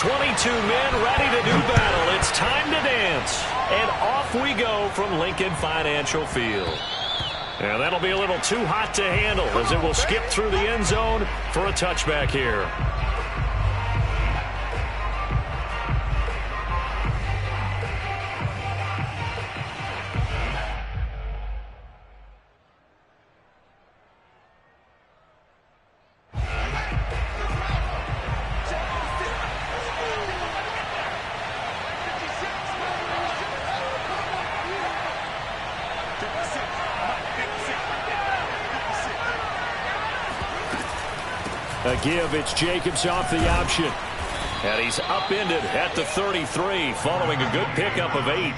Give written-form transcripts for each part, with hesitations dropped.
22 men ready to do battle. It's time to dance. And off we go from Lincoln Financial Field. And that'll be a little too hot to handle as it will skip through the end zone for a touchback here. A give, it's Jacobs off the option. And he's upended at the 33 following a good pickup of 8.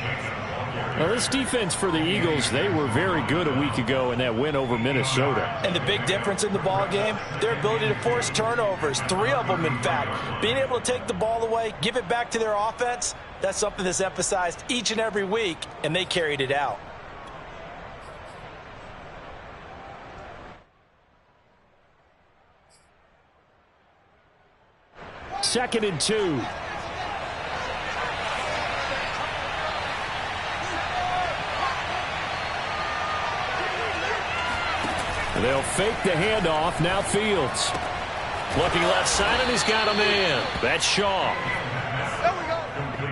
Now this defense for the Eagles, they were very good a week ago in that win over Minnesota. And the big difference in the ball game, their ability to force turnovers, 3 of them in fact. Being able to take the ball away, give it back to their offense, that's something that's emphasized each and every week, and they carried it out. Second and 2. They'll fake the handoff. Now Fields. Looking left side, and he's got a man. That's Shaw.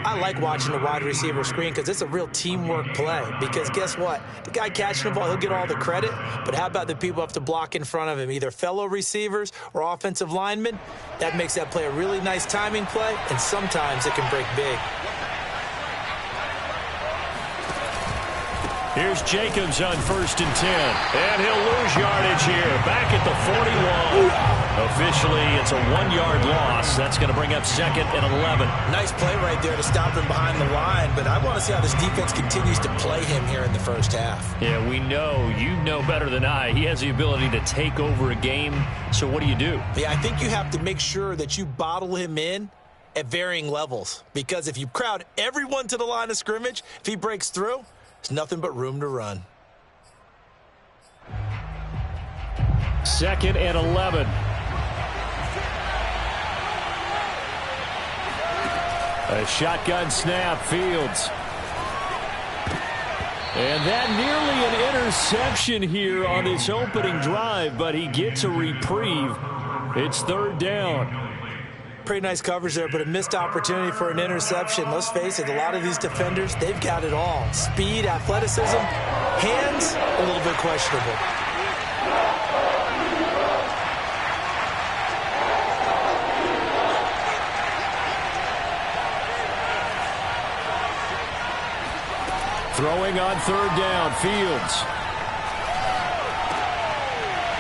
I like watching the wide receiver screen because it's a real teamwork play. Because guess what? The guy catching the ball, he'll get all the credit. But how about the people who have to block in front of him, either fellow receivers or offensive linemen? That makes that play a really nice timing play, and sometimes it can break big. Here's Jacobs on 1st and 10. And he'll lose yardage here. Back at the 41. Officially, it's a 1-yard loss. That's going to bring up 2nd and 11. Nice play right there to stop him behind the line, but I want to see how this defense continues to play him here in the first half. Yeah, we know. You know better than I. He has the ability to take over a game. So what do you do? Yeah, I think you have to make sure that you bottle him in at varying levels. Because if you crowd everyone to the line of scrimmage, if he breaks through, there's nothing but room to run. 2nd and 11. A shotgun snap, Fields. And that nearly an interception here on this opening drive, but he gets a reprieve. It's 3rd down. Pretty nice coverage there, but a missed opportunity for an interception. Let's face it, a lot of these defenders, they've got it all. Speed, athleticism, hands, a little bit questionable. Throwing on 3rd down, Fields.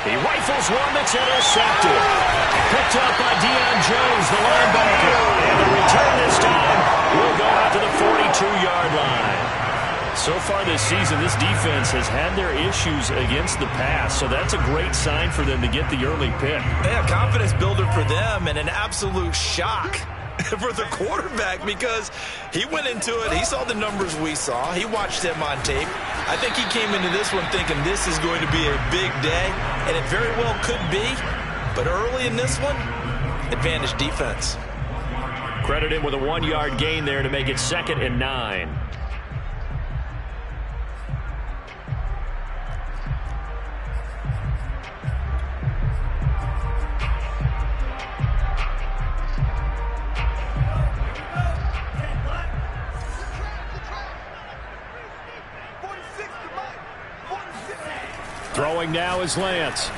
He rifles one that's intercepted. Picked up by Deion Jones, the linebacker. And the return this time will go out to the 42-yard line. So far this season, this defense has had their issues against the pass, so that's a great sign for them to get the early pick. Yeah, confidence builder for them and an absolute shock for the quarterback because he went into it. He saw the numbers we saw. He watched them on tape. I think he came into this one thinking this is going to be a big day, and it very well could be. But early in this one, advantage defense. Credit him with a 1-yard gain there to make it 2nd and 9. Throwing now is Lance.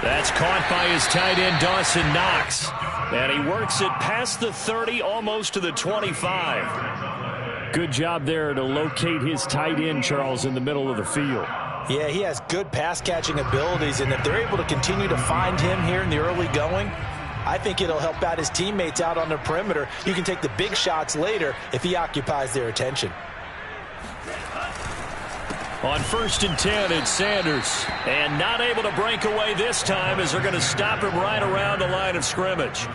That's caught by his tight end, Dawson Knox. And he works it past the 30, almost to the 25. Good job there to locate his tight end, Charles, in the middle of the field. Yeah, he has good pass-catching abilities, and if they're able to continue to find him here in the early going, I think it'll help out his teammates out on the perimeter. You can take the big shots later if he occupies their attention. On 1st and 10, it's Sanders. And not able to break away this time as they're going to stop him right around the line of scrimmage.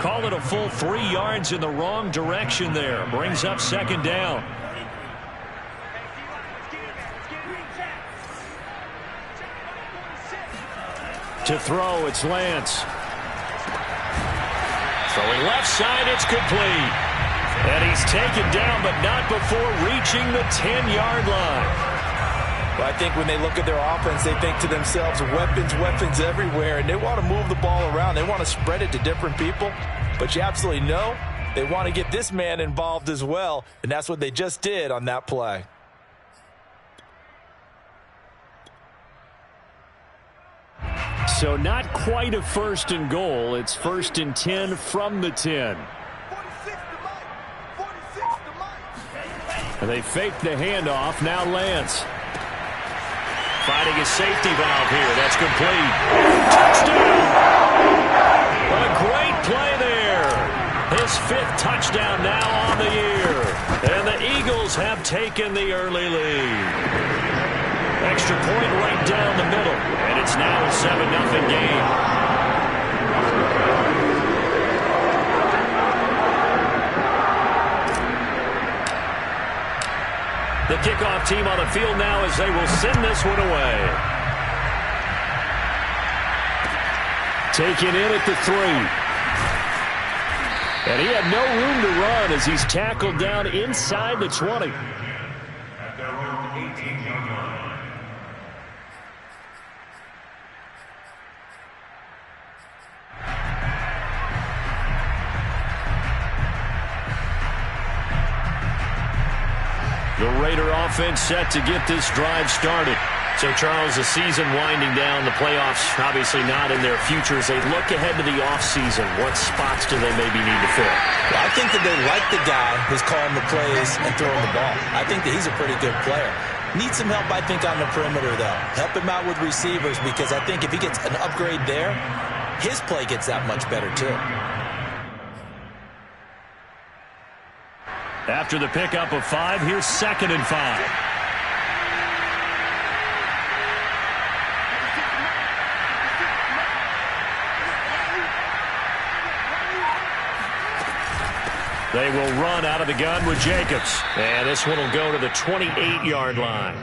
Call it a full 3 yards in the wrong direction there. Brings up 2nd down. To throw, it's Lance. Throwing left side, it's complete. And he's taken down, but not before reaching the 10-yard line. Well, I think when they look at their offense, they think to themselves, weapons, weapons everywhere, and they want to move the ball around. They want to spread it to different people, but you absolutely know they want to get this man involved as well, and that's what they just did on that play. So not quite a 1st and goal. It's 1st and 10 from the 10. And they fake the handoff. Now Lance. Finding a safety valve here. That's complete. Touchdown! A great play there. His 5th touchdown now on the year. And the Eagles have taken the early lead. Extra point right down the middle. And it's now a 7-0 game. The kickoff team on the field now as they will send this one away. Taken in at the 3. And he had no room to run as he's tackled down inside the 20. At their own 18-yard line. The Raider offense set to get this drive started. So, Charles, the season winding down, the playoffs obviously not in their future. As they look ahead to the offseason, what spots do they maybe need to fill? Well, I think that they like the guy who's calling the plays and throwing the ball. I think that he's a pretty good player. Needs some help, I think, on the perimeter, though. Help him out with receivers, because I think if he gets an upgrade there, his play gets that much better, too. After the pickup of 5, here's 2nd and 5. They will run out of the gun with Jacobs. And this one will go to the 28-yard line.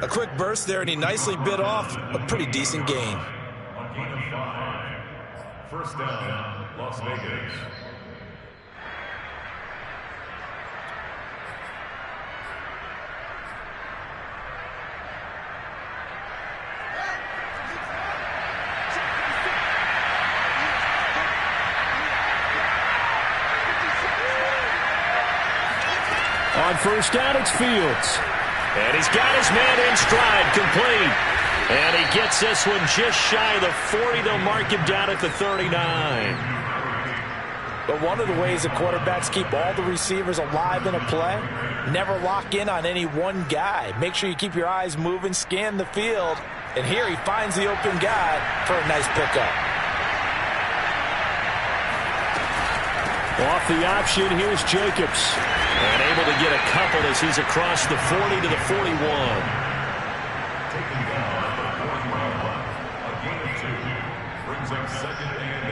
A quick burst there, and he nicely bit off a pretty decent gain. On gain of 5. First down, Las Vegas. On first down, it's Fields. And he's got his man in stride, complete. And he gets this one just shy of the 40. They'll mark him down at the 39. But one of the ways the quarterbacks keep all the receivers alive in a play, never lock in on any one guy. Make sure you keep your eyes moving, scan the field. And here he finds the open guy for a nice pickup. Off the option, here's Jacobs. And able to get a couple as he's across the 40 to the 41. Taken down at the 40-yard line. A gain of 2. Brings up 2nd and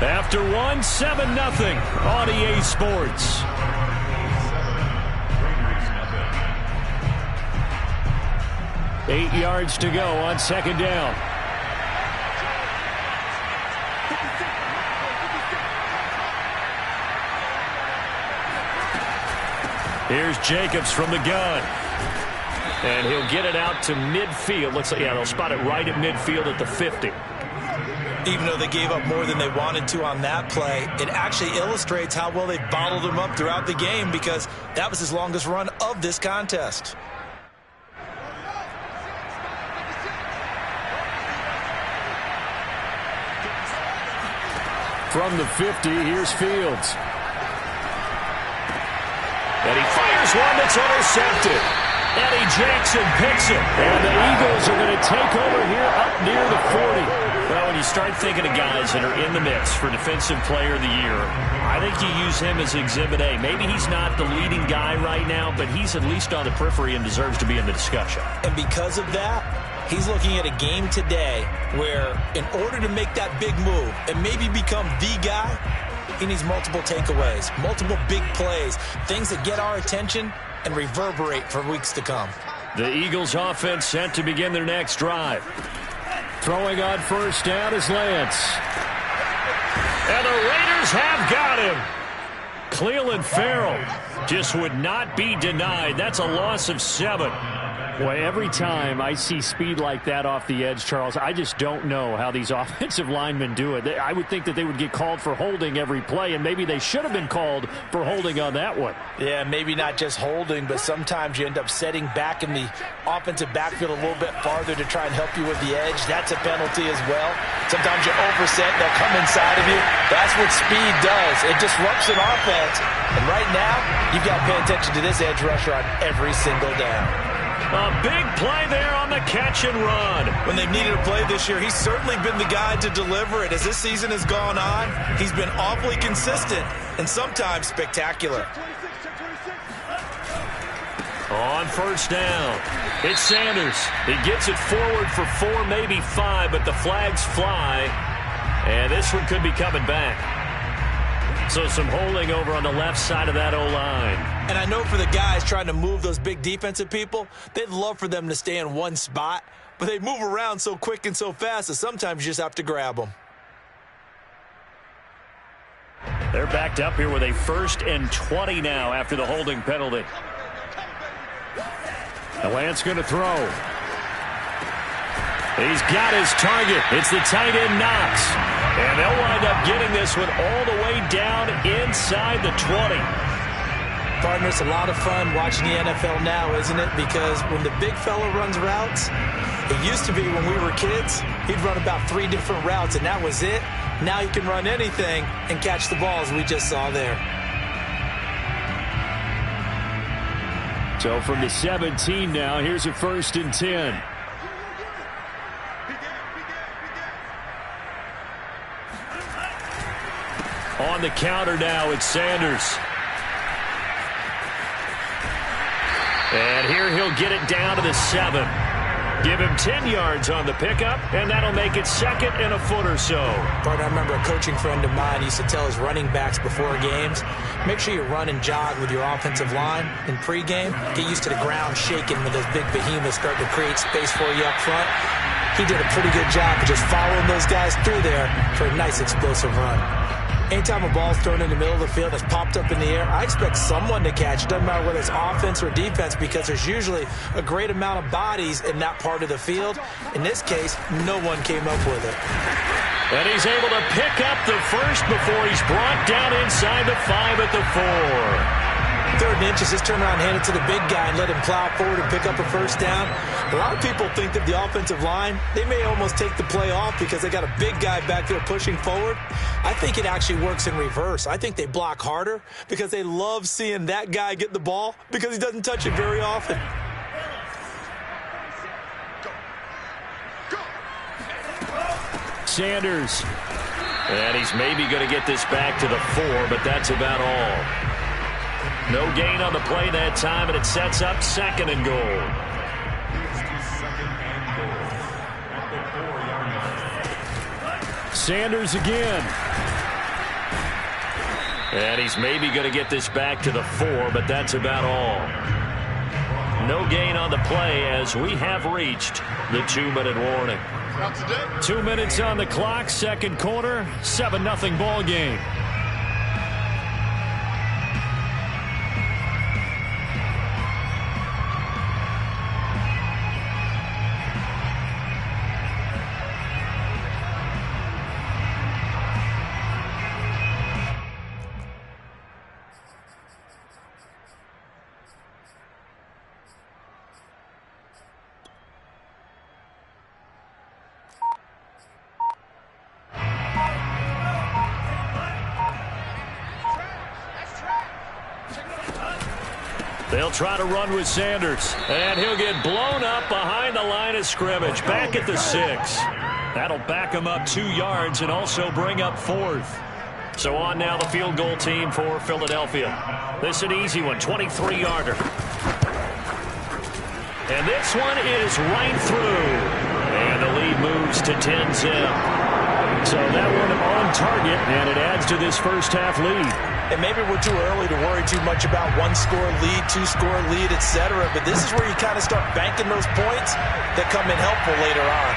8. After 1, 7-0 on EA Sports. 8 yards to go on 2nd down. Here's Jacobs from the gun. And he'll get it out to midfield. Looks like, yeah, they'll spot it right at midfield at the 50. Even though they gave up more than they wanted to on that play, it actually illustrates how well they bottled him up throughout the game, because that was his longest run of this contest. From the 50, here's Fields. And he fires one that's intercepted. Eddie Jackson picks it. And the Eagles are going to take over here up near the 40. Well, when you start thinking of guys that are in the mix for Defensive Player of the Year, I think you use him as Exhibit A. Maybe he's not the leading guy right now, but he's at least on the periphery and deserves to be in the discussion. And because of that, he's looking at a game today where, in order to make that big move and maybe become the guy, he needs multiple takeaways, multiple big plays, things that get our attention and reverberate for weeks to come. The Eagles offense set to begin their next drive. Throwing on first down is Lance. And the Raiders have got him. Clelin Ferrell just would not be denied. That's a loss of 7. Boy, every time I see speed like that off the edge, Charles, I just don't know how these offensive linemen do it. I would think that they would get called for holding every play, and maybe they should have been called for holding on that one. Yeah, maybe not just holding, but sometimes you end up setting back in the offensive backfield a little bit farther to try and help you with the edge. That's a penalty as well. Sometimes you overset, they'll come inside of you. That's what speed does. It disrupts an offense. And right now, you've got to pay attention to this edge rusher on every single down. A big play there on the catch and run. When they've needed a play this year, he's certainly been the guy to deliver it. As this season has gone on, he's been awfully consistent and sometimes spectacular. On first down, it's Sanders. He gets it forward for 4, maybe 5, but the flags fly, and this one could be coming back. So some holding over on the left side of that O-line. And I know for the guys trying to move those big defensive people, they'd love for them to stay in one spot, but they move around so quick and so fast that sometimes you just have to grab them. They're backed up here with a 1st and 20 now after the holding penalty. The Lance going to throw. He's got his target. It's the tight end Knox. And they'll wind up getting this one all the way down inside the 20. Partner, it's a lot of fun watching the NFL now, isn't it? Because when the big fella runs routes, it used to be when we were kids, he'd run about 3 different routes, and that was it. Now he can run anything and catch the balls we just saw there. So from the 17 now, here's a 1st and 10. On the counter now, it's Sanders. And here he'll get it down to the 7. Give him 10 yards on the pickup, and that'll make it 2nd and a foot or so. Partner, I remember a coaching friend of mine used to tell his running backs before games, make sure you run and jog with your offensive line in pregame. Get used to the ground shaking when those big behemoths start to create space for you up front. He did a pretty good job of just following those guys through there for a nice explosive run. Anytime a ball's thrown in the middle of the field that's popped up in the air, I expect someone to catch. It doesn't matter whether it's offense or defense because there's usually a great amount of bodies in that part of the field. In this case, no one came up with it. And he's able to pick up the first before he's brought down inside the 5 at the 4. 3rd and inches, just turn around, hand it to the big guy and let him plow forward and pick up a first down. A lot of people think that the offensive line, they may almost take the play off because they got a big guy back there pushing forward. I think it actually works in reverse. I think they block harder because they love seeing that guy get the ball because he doesn't touch it very often. Sanders. And he's maybe going to get this back to the 4, but that's about all. No gain on the play that time, and it sets up 2nd and goal. Sanders again. And he's maybe going to get this back to the 4, but that's about all. No gain on the play as we have reached the 2-minute warning. 2 minutes on the clock, 2nd quarter, 7-0 ball game. They'll try to run with Sanders, and he'll get blown up behind the line of scrimmage, back at the 6. That'll back him up 2 yards and also bring up 4th. So on now the field goal team for Philadelphia. This is an easy one, 23-yarder. And this one is right through. And the lead moves to 10-zip. So that one on target, and it adds to this first-half lead. And maybe we're too early to worry too much about one-score lead, two-score lead, etc. But this is where you kind of start banking those points that come in helpful later on.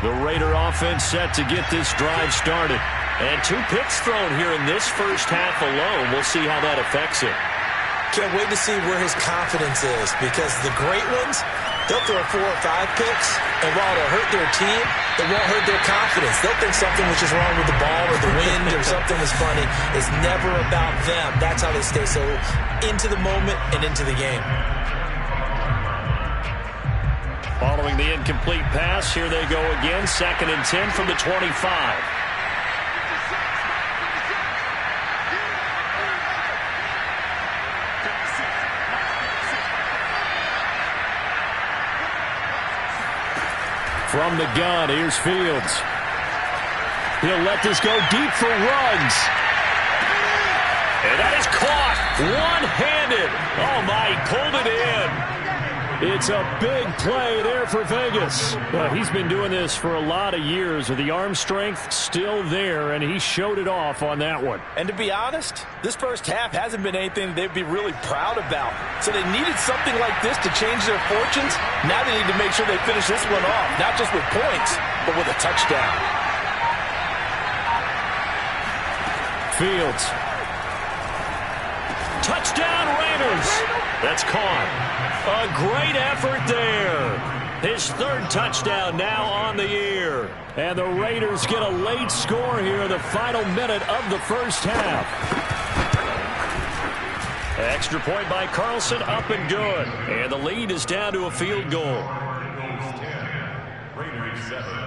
The Raider offense set to get this drive started. And 2 picks thrown here in this first half alone. We'll see how that affects it. Can't wait to see where his confidence is, because the great ones, they'll throw 4 or 5 picks, and while it'll hurt their team, it won't hurt their confidence. They'll think something was just wrong with the ball or the wind or something was funny. It's never about them. That's how they stay so into the moment and into the game. Following the incomplete pass, here they go again. 2nd and 10 from the 25. From the gun, here's Fields. He'll let this go deep for Ruggs. And that is caught one-handed. Oh, my, he pulled it in. It's a big play there for Vegas. He's been doing this for a lot of years with the arm strength still there, and he showed it off on that one. And to be honest, this first half hasn't been anything they'd be really proud about. So they needed something like this to change their fortunes. Now they need to make sure they finish this one off, not just with points, but with a touchdown. Fields. Touchdown Raiders. That's caught. A great effort there. His 3rd touchdown now on the year. And the Raiders get a late score here in the final minute of the first half. Extra point by Carlson, up and good. And the lead is down to a field goal. Bengals 10, Raiders 7.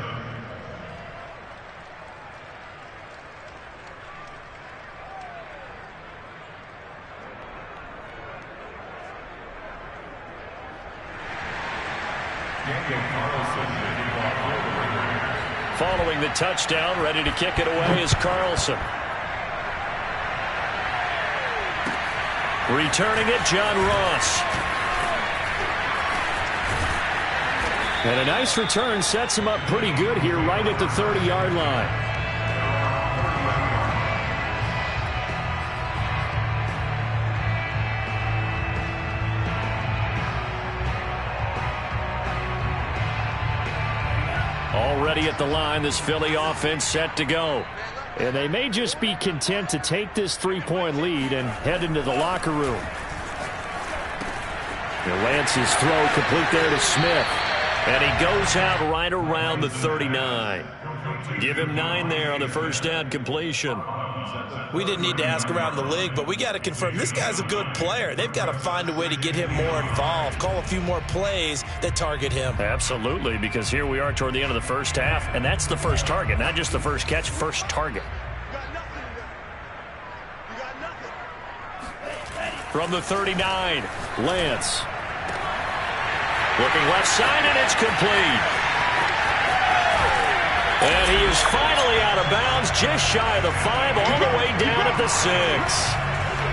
Following the touchdown, ready to kick it away is Carlson. Returning it, John Ross. And a nice return sets him up pretty good here right at the 30-yard line. Already at the line, this Philly offense set to go. And they may just be content to take this 3-point lead and head into the locker room. And Lance's throw complete there to Smith. And he goes out right around the 39. Give him 9 there on the first down completion. We didn't need to ask around the league, but we got to confirm this guy's a good player. They've got to find a way to get him more involved, call a few more plays that target him. Absolutely, because here we are toward the end of the first half, and that's the first target, not just the first catch, first target. From the 39, Lance. Looking left side, and it's complete. And he is finally out of bounds, just shy of the 5, all the way down at the 6.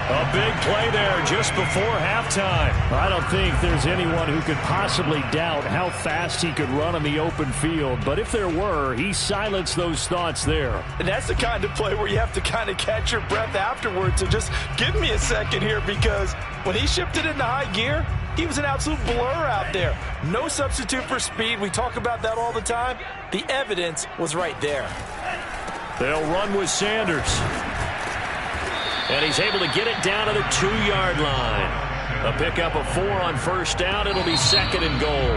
A big play there just before halftime. I don't think there's anyone who could possibly doubt how fast he could run on the open field. But if there were, he silenced those thoughts there. And that's the kind of play where you have to kind of catch your breath afterwards. And just give me a second here, because when he shifted into high gear, he was an absolute blur out there. No substitute for speed. We talk about that all the time. The evidence was right there. They'll run with Sanders. And he's able to get it down to the 2-yard line. A pickup of 4 on first down. It'll be 2nd and goal.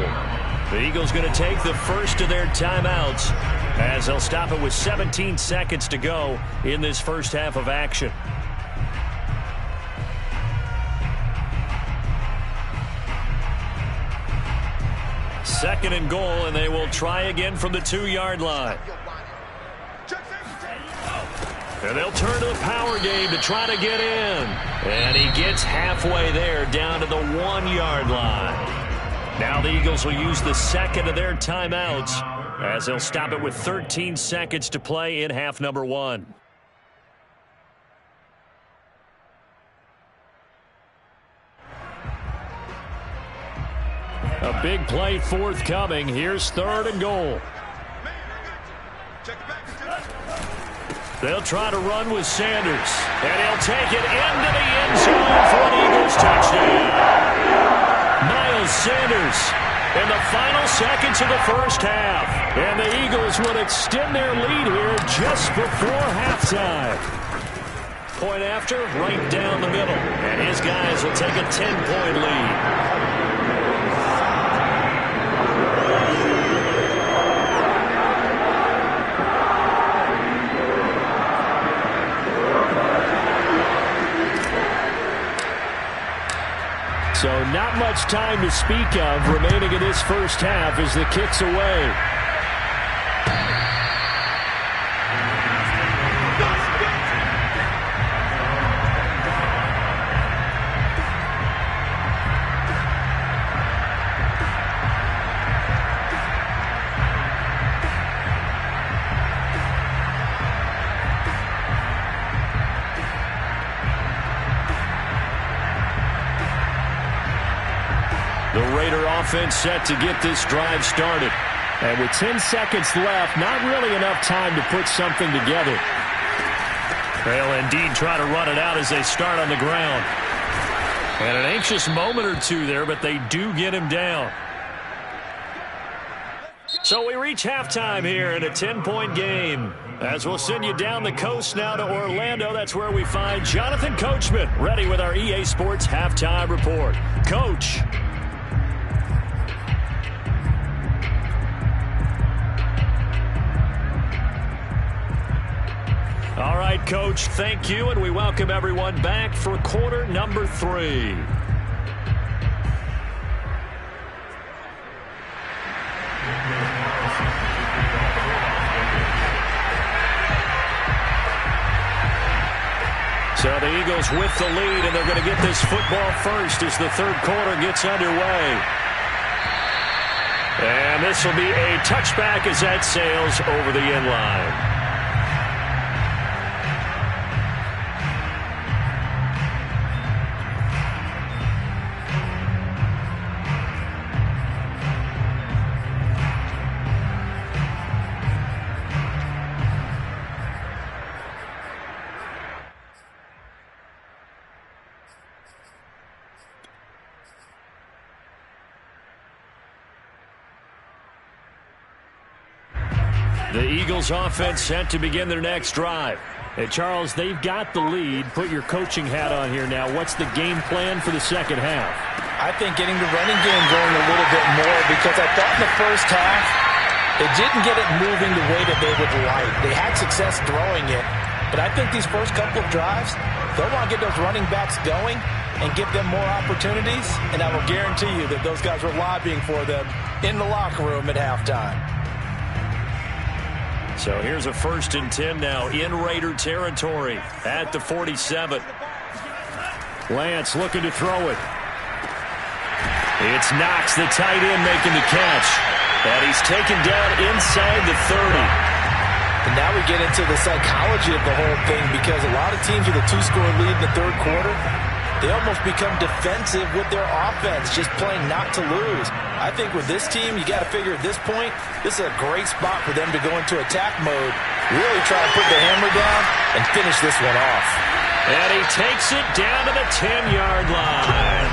The Eagles going to take the first of their timeouts as they'll stop it with 17 seconds to go in this first half of action. Second and goal, and they will try again from the 2-yard line. And they'll turn to the power game to try to get in. And he gets halfway there, down to the 1-yard line. Now the Eagles will use the second of their timeouts as they'll stop it with 13 seconds to play in half number 1. A big play forthcoming. Here's 3rd and goal. They'll try to run with Sanders, and he'll take it into the end zone for an Eagles touchdown. Miles Sanders in the final seconds of the first half, and the Eagles would extend their lead here just before halftime. Point after, right down the middle, and his guys will take a 10-point lead. So not much time to speak of remaining in this first half as the kick's away. The Raider offense set to get this drive started. And with 10 seconds left, not really enough time to put something together. They'll indeed try to run it out as they start on the ground. And an anxious moment or two there, but they do get him down. So we reach halftime here in a 10-point game. As we'll send you down the coast now to Orlando, that's where we find Jonathan Coachman, ready with our EA Sports Halftime Report. Coach. All right, Coach, thank you, and we welcome everyone back for quarter number 3. So the Eagles with the lead, and they're going to get this football first as the third quarter gets underway. And this will be a touchback as that sails over the end line. The Eagles offense set to begin their next drive. Hey, Charles, they've got the lead. Put your coaching hat on here now. What's the game plan for the second half? I think getting the running game going a little bit more, because I thought in the first half they didn't get it moving the way that they would like. They had success throwing it, but I think these first couple of drives, they'll want to get those running backs going and give them more opportunities, and I will guarantee you that those guys were lobbying for them in the locker room at halftime. So here's a 1st and 10 now in Raider territory at the 47. Lance looking to throw it. It's Knox, the tight end, making the catch. And he's taken down inside the 30. And now we get into the psychology of the whole thing, because a lot of teams with a 2-score lead in the third quarter, they almost become defensive with their offense, just playing not to lose. I think with this team, you got to figure at this point, this is a great spot for them to go into attack mode, really try to put the hammer down and finish this one off. And he takes it down to the 10-yard line.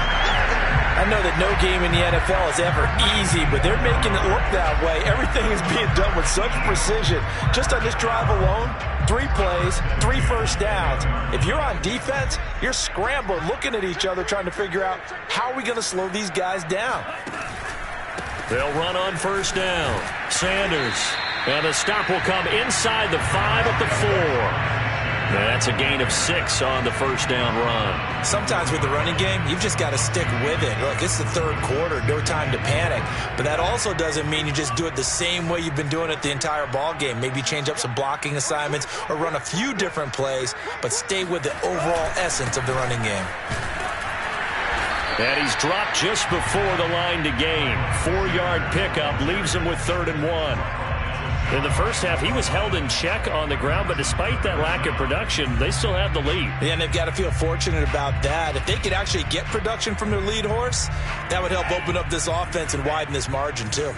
I know that no game in the NFL is ever easy, but they're making it look that way. Everything is being done with such precision. Just on this drive alone, 3 plays, 3 first downs. If you're on defense, you're scrambling, looking at each other, trying to figure out how are we going to slow these guys down. They'll run on first down. Sanders. And the stop will come inside the 5 at the 4. That's a gain of 6 on the first down run. Sometimes with the running game, you've just got to stick with it. Look, it's the third quarter, no time to panic. But that also doesn't mean you just do it the same way you've been doing it the entire ball game. Maybe change up some blocking assignments or run a few different plays, but stay with the overall essence of the running game. And he's dropped just before the line to gain. 4-yard pickup leaves him with 3rd and 1. In the first half, he was held in check on the ground, but despite that lack of production, they still have the lead. Yeah, and they've got to feel fortunate about that. If they could actually get production from their lead horse, that would help open up this offense and widen this margin, too.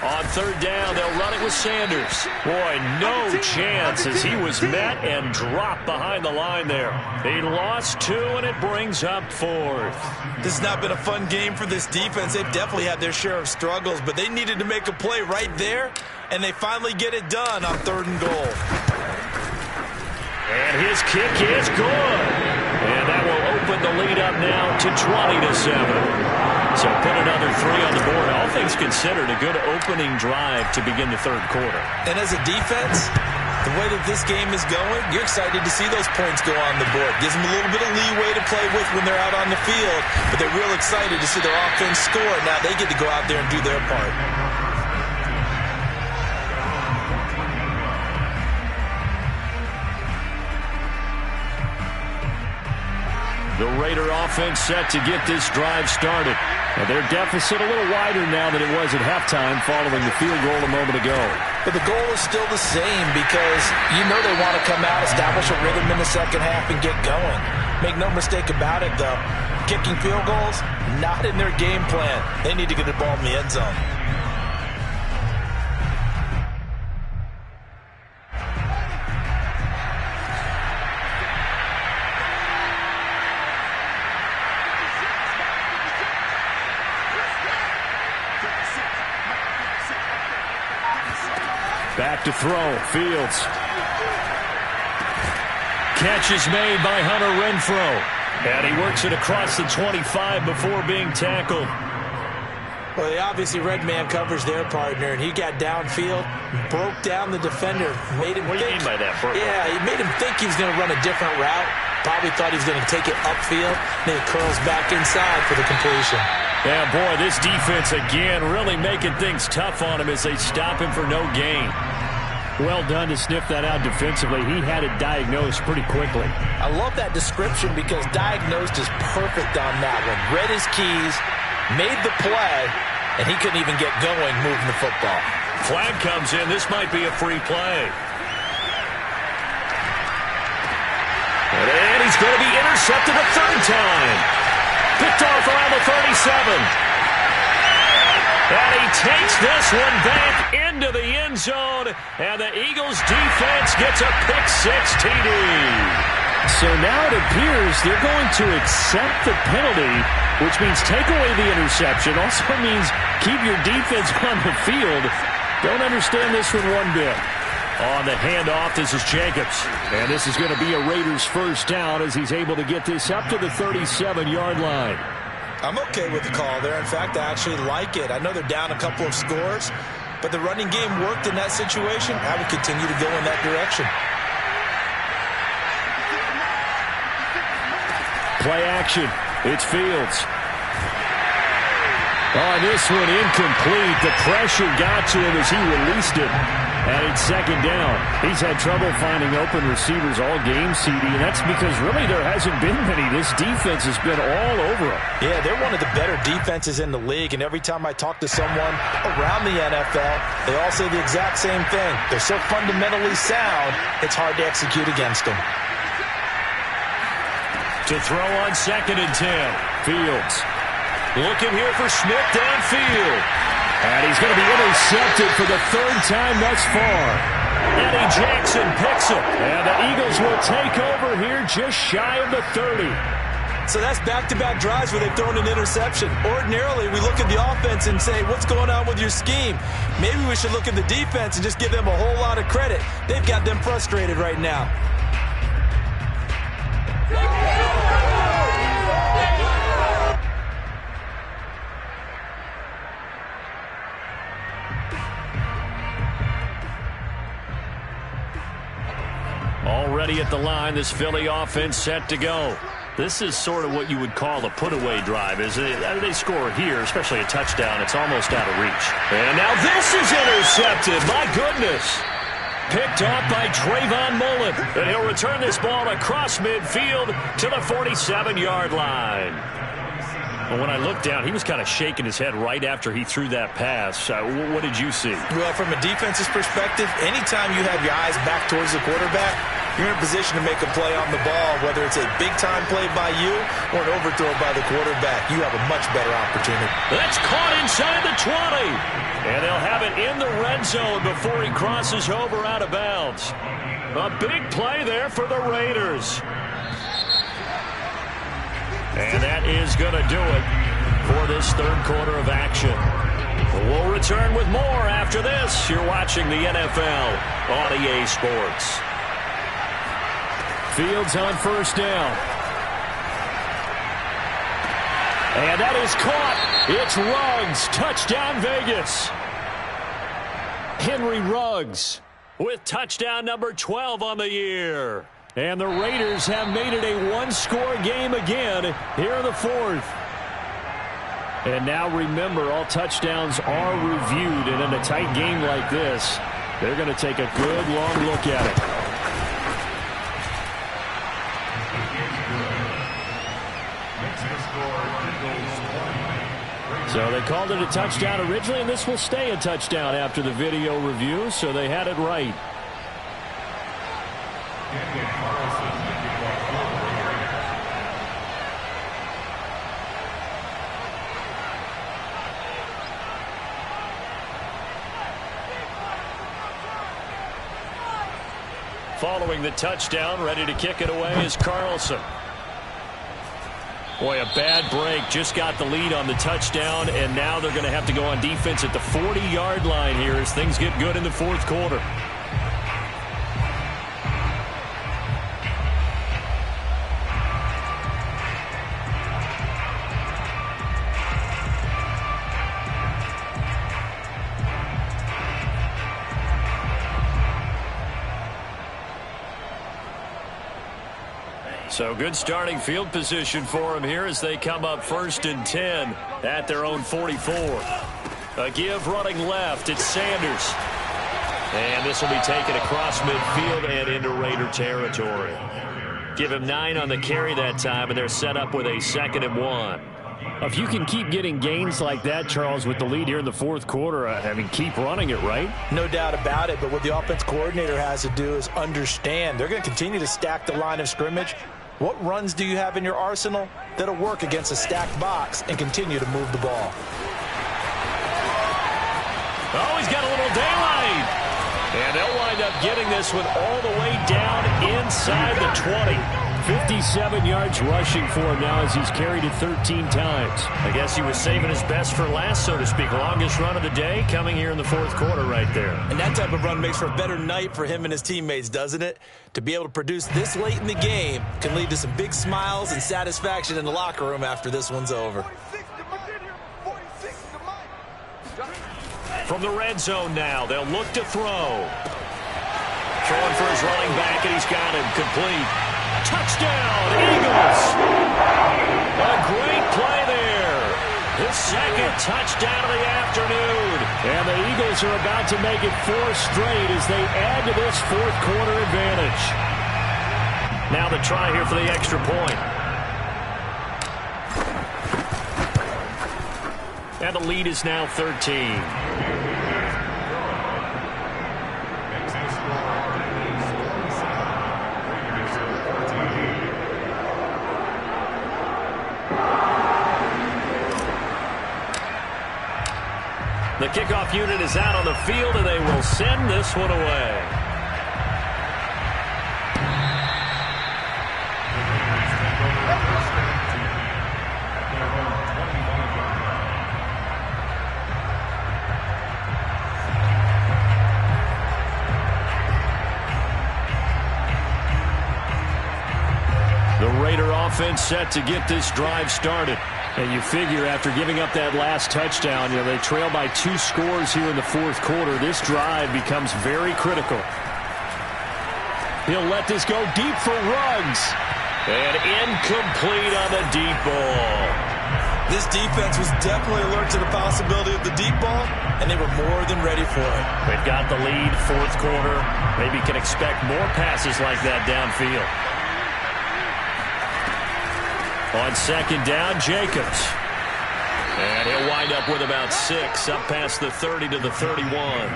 On third down, they'll run it with Sanders. Boy, no chance as he was met and dropped behind the line there. He lost 2, and it brings up 4th. This has not been a fun game for this defense. They've definitely had their share of struggles, but they needed to make a play right there, and they finally get it done on 3rd and goal. And his kick is good. And that will open the lead up now to 20-7. So put another 3 on the board. All things considered, a good opening drive to begin the 3rd quarter. And as a defense, the way that this game is going, you're excited to see those points go on the board. Gives them a little bit of leeway to play with when they're out on the field, but they're real excited to see their offense score. Now they get to go out there and do their part. The Raider offense set to get this drive started. Now their deficit a little wider now than it was at halftime following the field goal a moment ago. But the goal is still the same because you know they want to come out, establish a rhythm in the second half, and get going. Make no mistake about it, though. Kicking field goals, not in their game plan. They need to get the ball in the end zone. Back to throw, Fields. Catch is made by Hunter Renfrow. And he works it across the 25 before being tackled. Well, they obviously read man coverage their partner, and he got downfield, broke down the defender, made him What do you mean by that, Bert? Yeah, he made him think he was going to run a different route. Probably thought he was going to take it upfield. Then he curls back inside for the completion. Yeah, boy, this defense again really making things tough on him as they stop him for no gain. Well done to sniff that out defensively. He had it diagnosed pretty quickly. I love that description because diagnosed is perfect on that one. Read his keys, made the play, and he couldn't even get going moving the football. Flag comes in. This might be a free play. And he's going to be intercepted a 3rd time. Picked off around the 37. And he takes this one back into the end zone. And the Eagles defense gets a pick-6 TD. So now it appears they're going to accept the penalty, which means take away the interception. Also means keep your defense on the field. Don't understand this one one bit. On the handoff, this is Jacobs. And this is going to be a Raiders first down as he's able to get this up to the 37-yard line. I'm okay with the call there. In fact, I actually like it. I know they're down a couple of scores, but the running game worked in that situation. I would continue to go in that direction. Play action. It's Fields. On this one, incomplete. The pressure got to him as he released it. And it's 2nd down. He's had trouble finding open receivers all game, CD, and that's because really there hasn't been many. This defense has been all over him. Yeah, they're one of the better defenses in the league, and every time I talk to someone around the NFL, they all say the exact same thing. They're so fundamentally sound, it's hard to execute against them. To throw on 2nd and 10. Fields. Looking here for Smith downfield. And he's going to be intercepted for the 3rd time thus far. Eddie Jackson picks him. And the Eagles will take over here just shy of the 30. So that's back-to-back drives where they've thrown an interception. Ordinarily, we look at the offense and say, what's going on with your scheme? Maybe we should look at the defense and just give them a whole lot of credit. They've got them frustrated right now. Already at the line, this Philly offense set to go. This is sort of what you would call a put-away drive. As they score here, especially a touchdown, it's almost out of reach. And now this is intercepted. My goodness. Picked off by Trayvon Mullen. And he'll return this ball across midfield to the 47-yard line. Well, when I looked down, he was kind of shaking his head right after he threw that pass. What did you see? Well, from a defense's perspective, anytime you have your eyes back towards the quarterback, you're in a position to make a play on the ball, whether it's a big-time play by you or an overthrow by the quarterback. You have a much better opportunity. That's caught inside the 20. And they'll have it in the red zone before he crosses over out of bounds. A big play there for the Raiders. And that is going to do it for this third quarter of action. We'll return with more after this. You're watching the NFL on EA Sports. Fields on first down. And that is caught. It's Ruggs. Touchdown, Vegas. Henry Ruggs with touchdown number 12 on the year. And the Raiders have made it a one-score game again here in the fourth. And now remember, all touchdowns are reviewed. And in a tight game like this, they're going to take a good long look at it. So they called it a touchdown originally, and this will stay a touchdown after the video review, so they had it right. Following the touchdown, ready to kick it away is Carlson. Boy, a bad break. Just got the lead on the touchdown, and now they're going to have to go on defense at the 40-yard line here as things get good in the fourth quarter. So good starting field position for them here as they come up 1st and 10 at their own 44. A give running left. It's Sanders. And this will be taken across midfield and into Raider territory. Give him 9 on the carry that time, and they're set up with a 2nd and 1. If you can keep getting gains like that, Charles, with the lead here in the fourth quarter, I mean, keep running it, right? No doubt about it, but what the offense coordinator has to do is understand they're going to continue to stack the line of scrimmage. What runs do you have in your arsenal that'll work against a stacked box and continue to move the ball? Oh, he's got a little daylight. And they'll wind up getting this one all the way down inside the 20. 57 yards rushing for him now as he's carried it 13 times. I guess he was saving his best for last, so to speak. Longest run of the day coming here in the fourth quarter right there. And that type of run makes for a better night for him and his teammates, doesn't it? To be able to produce this late in the game can lead to some big smiles and satisfaction in the locker room after this one's over. From the red zone now, they'll look to throw. Throwing for his running back, and he's got him complete. Touchdown, Eagles! A great play there. His second touchdown of the afternoon. And the Eagles are about to make it 4 straight as they add to this fourth quarter advantage. Now the try here for the extra point. And the lead is now 13. The kickoff unit is out on the field, and they will send this one away. The Raider offense set to get this drive started. And you figure after giving up that last touchdown, you know, they trail by 2 scores here in the fourth quarter. This drive becomes very critical. He'll let this go deep for Ruggs. And incomplete on the deep ball. This defense was definitely alert to the possibility of the deep ball, and they were more than ready for it. They've got the lead, fourth quarter. Maybe can expect more passes like that downfield. On second down, Jacobs. And he'll wind up with about 6, up past the 30 to the 31.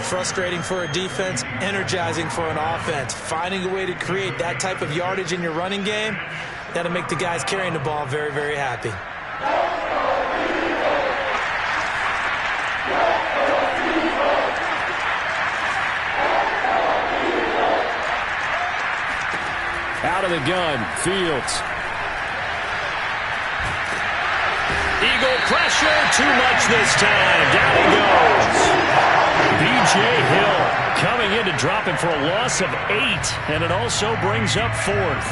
Frustrating for a defense, energizing for an offense. Finding a way to create that type of yardage in your running game, that'll make the guys carrying the ball very, very happy. Out of the gun, Fields. Eagle pressure, too much this time. Down he goes. B.J. Hill coming in to drop him for a loss of 8, and it also brings up 4th.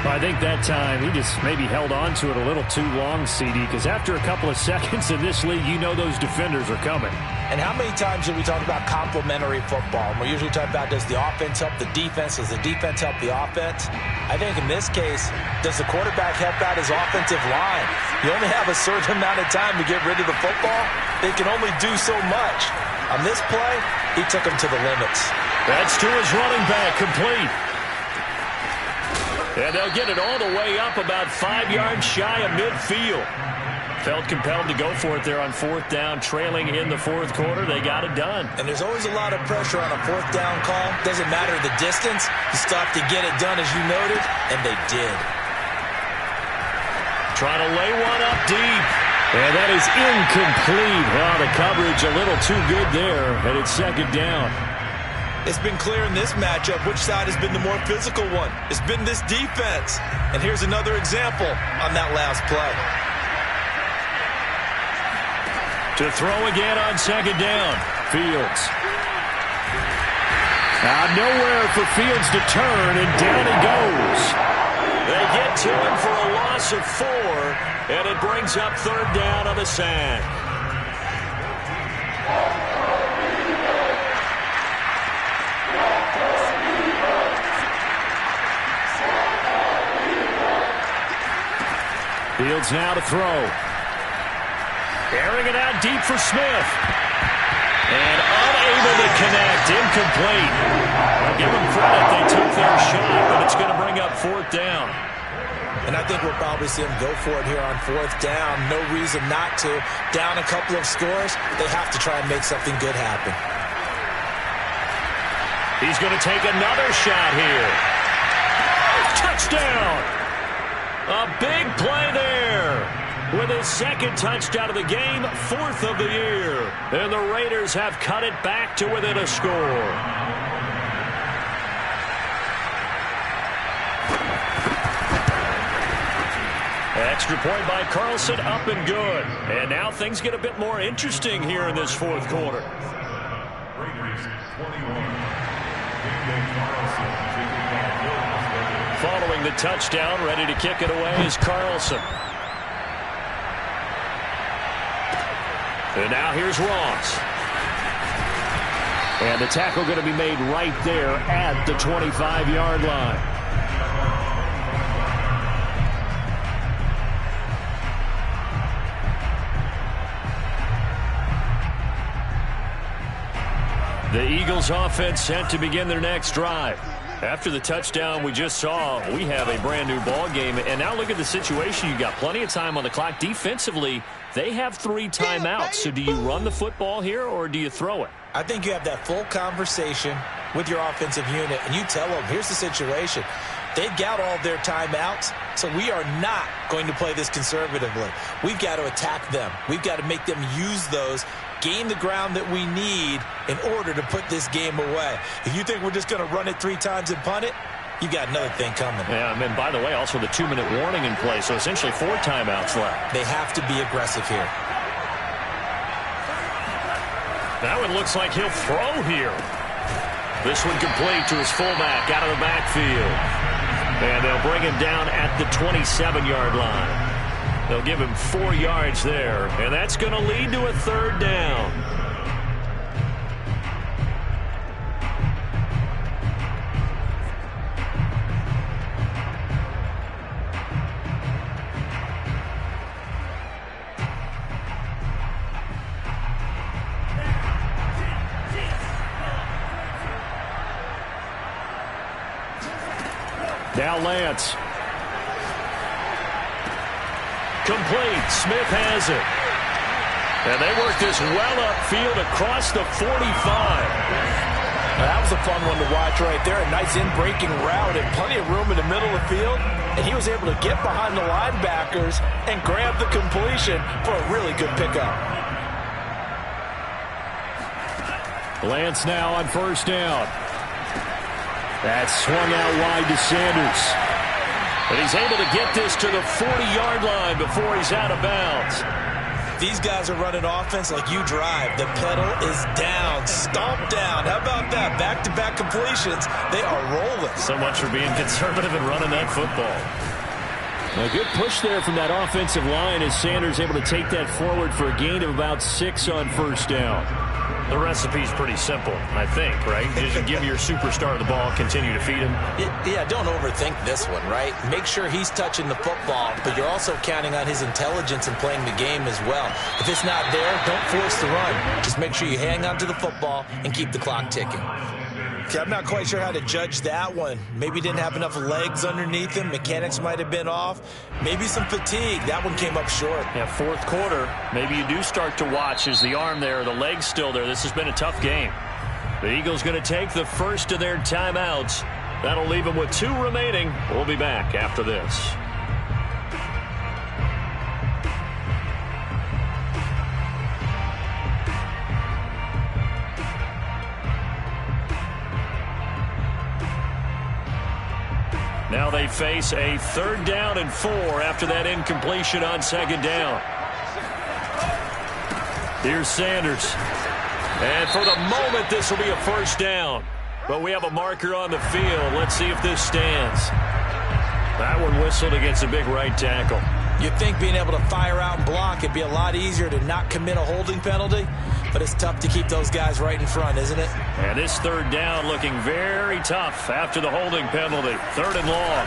I think that time he just maybe held on to it a little too long, CD, because after a couple of seconds in this league, you know those defenders are coming. And how many times do we talk about complementary football? And we're usually talking about, does the offense help the defense? Does the defense help the offense? I think in this case, does the quarterback help out his offensive line? You only have a certain amount of time to get rid of the football. They can only do so much. On this play, he took him to the limits. That's to his running back, complete. And they'll get it all the way up about 5 yards shy of midfield. Felt compelled to go for it there on 4th down, trailing in the 4th quarter. They got it done. And there's always a lot of pressure on a 4th down call. Doesn't matter the distance. You stop to get it done, as you noted, and they did. Trying to lay one up deep. And that is incomplete. Wow, the coverage a little too good there, and it's 2nd down. It's been clear in this matchup which side has been the more physical one. It's been this defense. And here's another example on that last play. To throw again on 2nd down. Fields. Now nowhere for Fields to turn, and down he goes. They get to him for a loss of 4, and it brings up 3rd down on the sack. Fields now to throw. Airing it out deep for Smith. And unable to connect. Incomplete. I'll give them credit. They took their shot, but it's going to bring up 4th down. And I think we'll probably see him go for it here on 4th down. No reason not to. Down a couple of scores, they have to try and make something good happen. He's going to take another shot here. Touchdown! A big play there. With his 2nd touchdown of the game, 4th of the year. And the Raiders have cut it back to within a score. Extra point by Carlson, up and good. And now things get a bit more interesting here in this 4th quarter. Raiders 21. Carlson taking back. Following the touchdown, ready to kick it away is Carlson. And now here's Ross. And the tackle going to be made right there at the 25-yard line. The Eagles offense set to begin their next drive. After the touchdown we just saw, we have a brand new ball game. And now look at the situation. You got plenty of time on the clock. Defensively, they have 3 timeouts. So do you run the football here or do you throw it? I think you have that full conversation with your offensive unit, and you tell them, here's the situation. They've got all their timeouts, so we are not going to play this conservatively. We've got to attack them. We've got to make them use those, gain the ground that we need in order to put this game away. If you think we're just going to run it 3 times and punt it, you got another thing coming. Yeah, and by the way, also the 2-minute warning in play, so essentially 4 timeouts left. They have to be aggressive here. Now it looks like he'll throw here. This one complete to his fullback out of the backfield. And they'll bring him down at the 27-yard line. They'll give him 4 yards there, and that's going to lead to a 3rd down. Now Lance. Complete. Smith has it. And they work this well upfield across the 45. That was a fun one to watch right there. A nice in-breaking route and plenty of room in the middle of the field. And he was able to get behind the linebackers and grab the completion for a really good pickup. Lance now on first down. That's swung out wide to Sanders. But he's able to get this to the 40-yard line before he's out of bounds. These guys are running offense like you drive. The pedal is down, stomped down. How about that? Back-to-back completions. They are rolling. So much for being conservative and running that football. A good push there from that offensive line as Sanders able to take that forward for a gain of about 6 on first down. The recipe's pretty simple, I think, right? Just give your superstar the ball, continue to feed him. Yeah, don't overthink this one, right? Make sure he's touching the football, but you're also counting on his intelligence and playing the game as well. If it's not there, don't force the run. Just make sure you hang on to the football and keep the clock ticking. Okay, I'm not quite sure how to judge that one. Maybe didn't have enough legs underneath him. Mechanics might have been off. Maybe some fatigue. That one came up short. Yeah, fourth quarter, maybe you do start to watch. Is the arm there, the leg's still there? This has been a tough game. The Eagles going to take the first of their timeouts. That'll leave them with 2 remaining. We'll be back after this. Now they face a 3rd down and 4 after that incompletion on 2nd down. Here's Sanders. And for the moment, this will be a 1st down. But we have a marker on the field. Let's see if this stands. That one whistled against a big right tackle. You'd think being able to fire out and block, it'd be a lot easier to not commit a holding penalty. But it's tough to keep those guys right in front, isn't it? And this 3rd down looking very tough after the holding penalty. 3rd and long.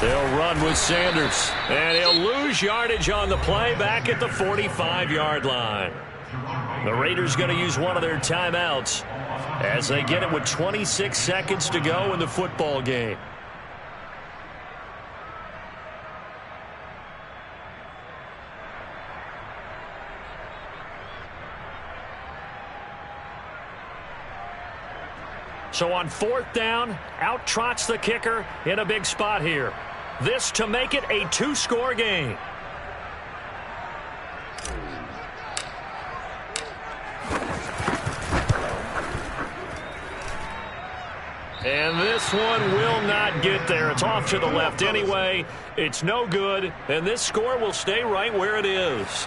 They'll run with Sanders. And he'll lose yardage on the play back at the 45-yard line. The Raiders going to use one of their timeouts as they get it with 26 seconds to go in the football game. So on 4th down, out trots the kicker in a big spot here. This to make it a 2-score game. And this one will not get there. It's off to the left anyway. It's no good, and this score will stay right where it is.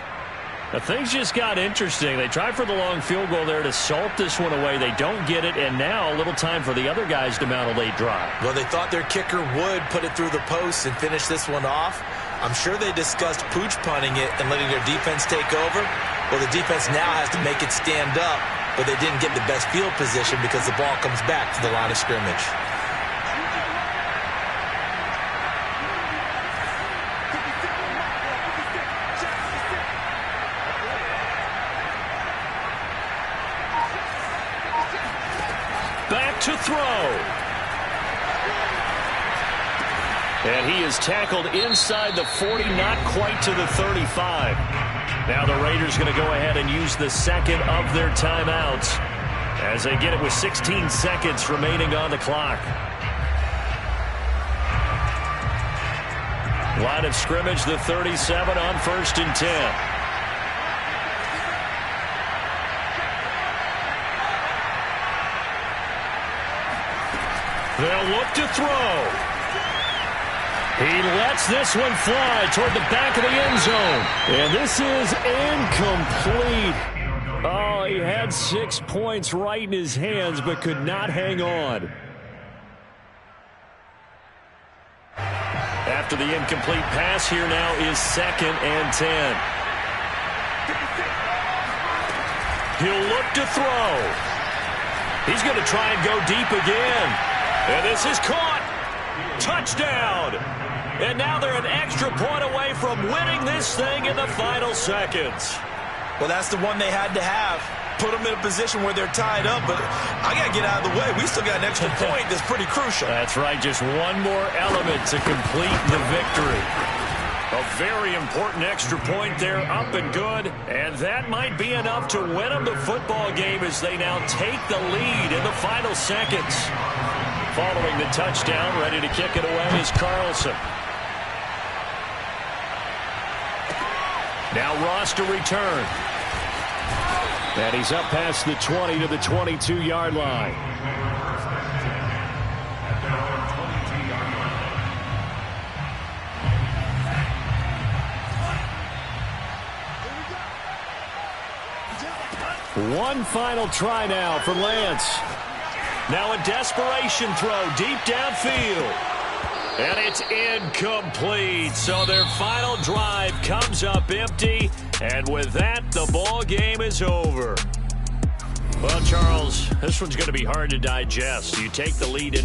Now, things just got interesting. They tried for the long field goal there to salt this one away. They don't get it, and now a little time for the other guys to mount a late drive. Well, they thought their kicker would put it through the post and finish this one off. I'm sure they discussed pooch punting it and letting their defense take over. Well, the defense now has to make it stand up, but they didn't get the best field position because the ball comes back to the line of scrimmage. Back to throw. And he is tackled inside the 40, not quite to the 35. Now the Raiders going to go ahead and use the 2nd of their timeouts as they get it with 16 seconds remaining on the clock. Line of scrimmage, the 37 on 1st and 10. They'll look to throw. He lets this one fly toward the back of the end zone. And this is incomplete. Oh, he had 6 points right in his hands, but could not hang on. After the incomplete pass, here now is 2nd and 10. He'll look to throw. He's going to try and go deep again. And this is caught. Touchdown. And now they're an extra point away from winning this thing in the final seconds. Well, that's the one they had to have. Put them in a position where they're tied up, but I got to get out of the way. We still got an extra point that's pretty crucial. That's right, just one more element to complete the victory. A very important extra point there, up and good. And that might be enough to win them the football game as they now take the lead in the final seconds. Following the touchdown, ready to kick it away is Carlson. Now Ross to return. And he's up past the 20 to the 22-yard line. One final try now for Lance. Now a desperation throw deep downfield. And it's incomplete. So their final drive comes up empty. And with that, the ball game is over. Well, Charles, this one's going to be hard to digest. You take the lead in